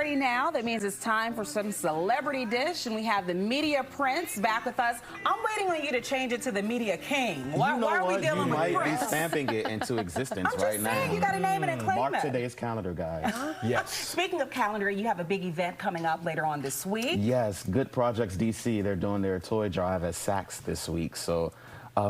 6:30 now. That means it's time for some celebrity dish, and we have the media prince back with us. I'm waiting on you to change it to the media king. Why are we dealing with Prince? You might be stamping it into existence right now. I'm just saying, you got to name it and claim Mark it. today's calendar, guys. Yes. Speaking of calendar, you have a big event coming up later on this week. Yes, Good Projects DC. They're doing their toy drive at Saks this week, so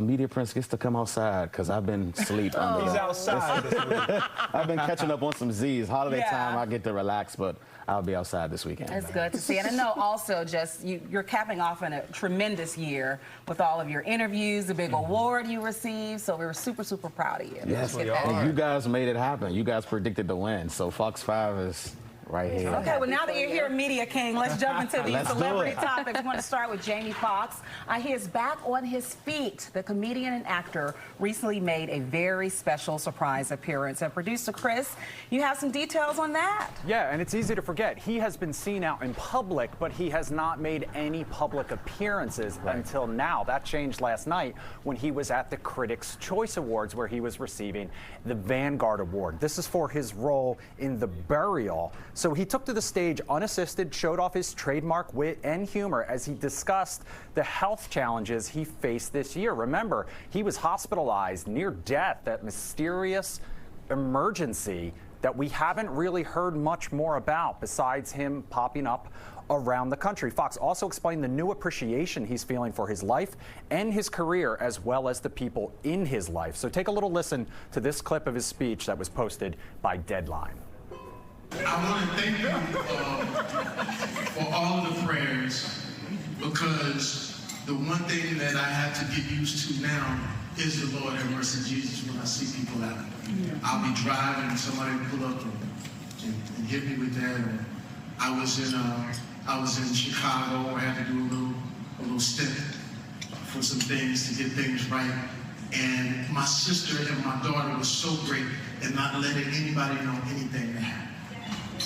Media Prince gets to come outside because I've been asleep. He's outside this week. I've been catching up on some Z's. Holiday time, I get to relax, but I'll be outside this weekend. It's good to see. And I know also just you're capping off on a tremendous year with all of your interviews, the big award you received. So we were super, super proud of you. Yes, and you guys made it happen. You guys predicted the win. So Fox 5 is right here. Okay, well, now that you're here, Media King, let's jump into these celebrity topics. We want to start with Jamie Foxx. He is back on his feet. The comedian and actor recently made a very special surprise appearance. And producer Chris, you have some details on that? Yeah, and it's easy to forget. He has been seen out in public, but he has not made any public appearances until now. That changed last night when he was at the Critics' Choice Awards, where he was receiving the Vanguard Award. This is for his role in The Burial. So he took to the stage unassisted, showed off his trademark wit and humor as he discussed the health challenges he faced this year. Remember, he was hospitalized near death, that mysterious emergency that we haven't really heard much more about besides him popping up around the country. Foxx also explained the new appreciation he's feeling for his life and his career, as well as the people in his life. So take a little listen to this clip of his speech that was posted by Deadline. I want to thank you for all of the prayers, because the one thing that I have to get used to now is the Lord have mercy Jesus when I see people out. I'll be driving and somebody will pull up and hit me with that. Or I was in Chicago. I had to do a little stint for some things to get things right. And my sister and my daughter was so great in not letting anybody know anything that happened.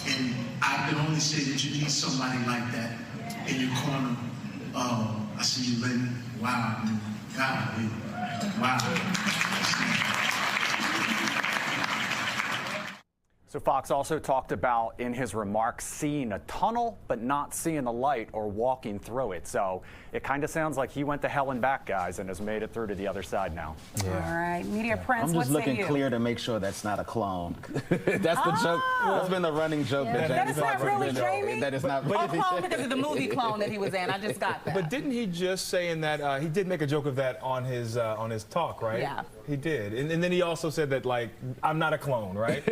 And I can only say that you need somebody like that in your corner. I see you, lady. Wow, man. God, wow. So Foxx also talked about in his remarks seeing a tunnel but not seeing the light or walking through it. So it kind of sounds like he went to hell and back, guys, and has made it through to the other side now. All right, Media Prince, I'm just looking clear to make sure that's not a clone. That's the joke. That's been the running joke. Yeah, that is not really Jamie? That is not clone because of the movie Clone that he was in. I just got that. But didn't he just say in that, he did make a joke of that on his talk, right? Yeah. He did. And then he also said that, like, I'm not a clone, right?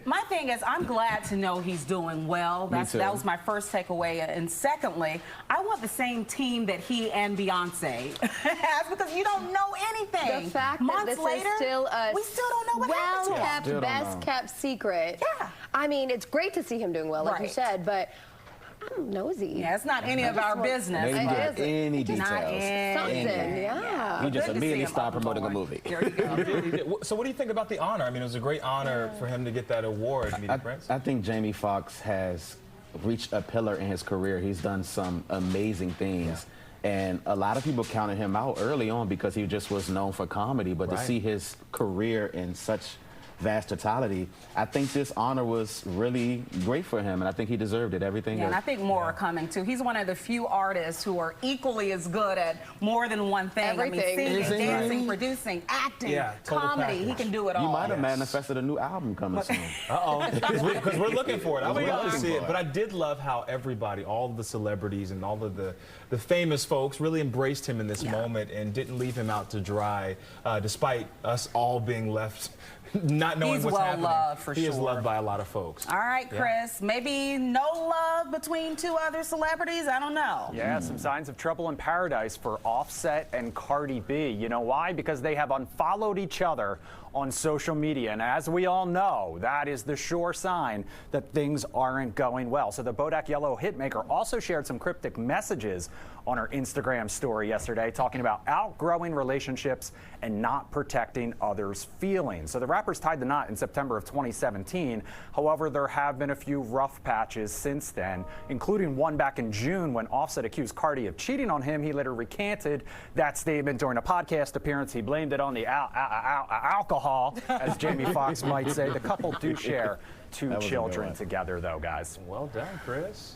My thing is, I'm glad to know he's doing well. That was my first takeaway. And secondly, I want the same team that he and Beyonce has, because you don't know anything. The fact Months that this later, is still a we still don't know what happened to him. well-kept, best-kept secret. Yeah. I mean, it's great to see him doing well, like you said, but I'm nosy. Yeah, it's not any of our business. They didn't get any details. Something, yeah. He just immediately stopped promoting a movie. There you go. So what do you think about the honor? I mean, it was a great honor for him to get that award, Media Prince. I think Jamie Foxx has reached a pillar in his career. He's done some amazing things. And a lot of people counted him out early on because he just was known for comedy. But to see his career in such vast totality, I think this honor was really great for him, and I think he deserved it. Everything. Yeah, and I think more are coming too. He's one of the few artists who are equally as good at more than one thing. Everything. I mean, singing, dancing, producing, acting, comedy. He can do it all. You might have manifested a new album coming soon. Because we're looking for it. I would love to see it. But I did love how everybody, all of the celebrities and all of the famous folks really embraced him in this moment and didn't leave him out to dry, despite us all being left not knowing what's happening. He's well loved, for sure. He is loved by a lot of folks. All right, Chris. Maybe no love between two other celebrities? I don't know. Yeah, some signs of trouble in paradise for Offset and Cardi B. You know why? Because they have unfollowed each other on social media. And as we all know, that is the sure sign that things aren't going well. So the Bodak Yellow hitmaker also shared some cryptic messages on her Instagram story yesterday, talking about outgrowing relationships and not protecting others' feelings. So the rappers tied the knot in September of 2017. However, there have been a few rough patches since then, including one back in June when Offset accused Cardi of cheating on him. He later recanted that statement during a podcast appearance. He blamed it on the alcohol, as Jamie Foxx might say. The couple do share 2 children together, though, guys. Well done, Chris.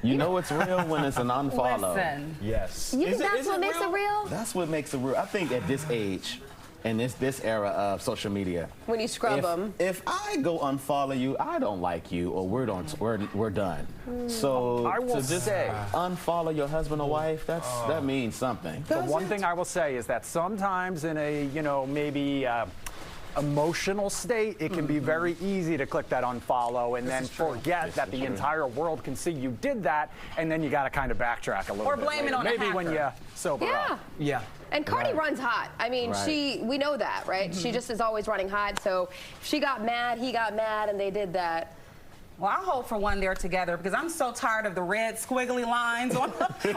You know it's real when it's an unfollow. Listen. Yes. You think that's what makes it real? That's what makes it real. I think at this age and this era of social media, When you scrub them. if I go unfollow you, I don't like you, or we're done. So I will to just say, unfollow your husband or wife, that means something. the one thing I will say is that sometimes in a, maybe emotional state, it can be very easy to click that unfollow and then forget that the entire world can see you did that, and then you got to kind of backtrack a little bit. Or blame it on a maybe when hacker. you sober up. Yeah. And Cardi runs hot. I mean, Right. we know that, right? She just is always running hot. So if she got mad, he got mad, and they did that. Well, I hope for one they're together because I'm so tired of the red squiggly lines on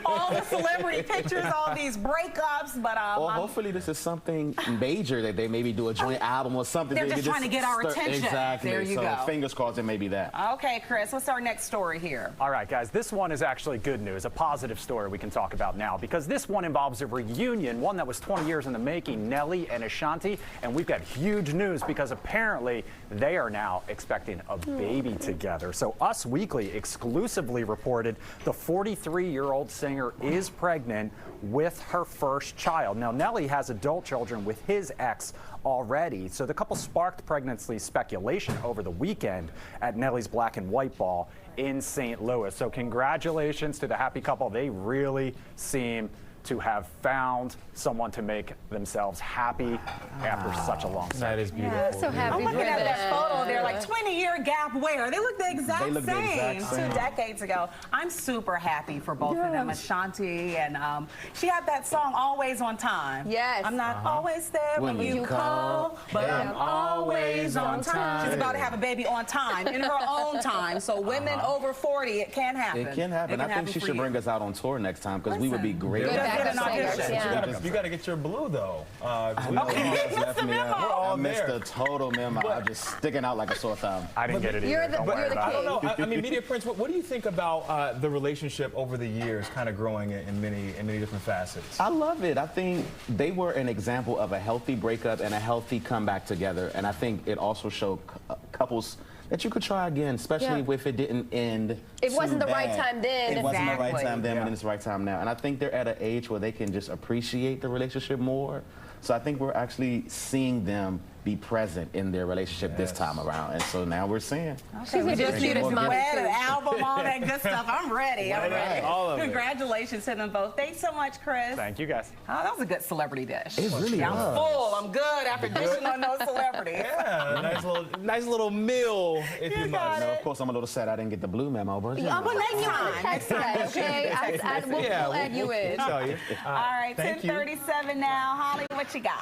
all the celebrity pictures, all these breakups. But Well, hopefully this is something major that they maybe do a joint album or something. They're they just can trying to get our attention. Exactly. There you so go. fingers crossed it may be that. Okay, Chris, what's our next story here? All right, guys, this one is actually good news, a positive story we can talk about now, because this one involves a reunion, one that was 20 years in the making, Nelly and Ashanti, and we've got huge news because apparently they are now expecting a baby together. So Us Weekly exclusively reported the 43-year-old singer is pregnant with her first child. Now, Nelly has adult children with his ex already, so the couple sparked pregnancy speculation over the weekend at Nelly's Black and White Ball in St. Louis. So congratulations to the happy couple. They really seem to have found someone to make themselves happy after such a long time. That is beautiful. I'm so happy I'm for looking at that them. photo. They're like 20-year gap where? They look the exact They look the same. exact same. 2 decades ago. I'm super happy for both of them, Ashanti, and she had that song Always on Time. Yes. I'm not always there when you call, but I'm always on time. She's about to have a baby on time, in her own time. So women over 40, it can happen. It can happen. I think she should bring us out on tour next time because we would be great. Good Let's get backup an singers, audition. yeah. You got to get your blue, though. Missed the memo. I missed there. the total memo. I'm just sticking out like a sore thumb. I didn't get it You're either. the- Don't you're worry the about I it. don't know. I mean, Media Prince, what do you think about the relationship over the years kind of growing in many different facets? I love it. I think they were an example of a healthy breakup and a healthy comeback together. And I think it also showed couples that you could try again, especially if it didn't end. It wasn't too the right bad. time then. It wasn't the right Exactly. time then, and it's the right time now. And I think they're at an age where they can just appreciate the relationship more. So I think we're actually seeing them be present in their relationship this time around. And so now we're seeing. Okay, we just cute need as a mommy, wed, too. an album, all that good stuff. I'm ready. I'm ready. All of it. Congratulations to them both. Thanks so much, Chris. Thank you, guys. Oh, that was a good celebrity dish. It really Yeah, was. I'm full. I'm good after dishing on those celebrities. Yeah, nice little meal, if you got must. No, of course, I'm a little sad I didn't get the blue memo, but I'm gonna next let you time. text that, okay? We'll add you in. We'll tell you. All right, Thank you. 10:37 now. Holly, what you got?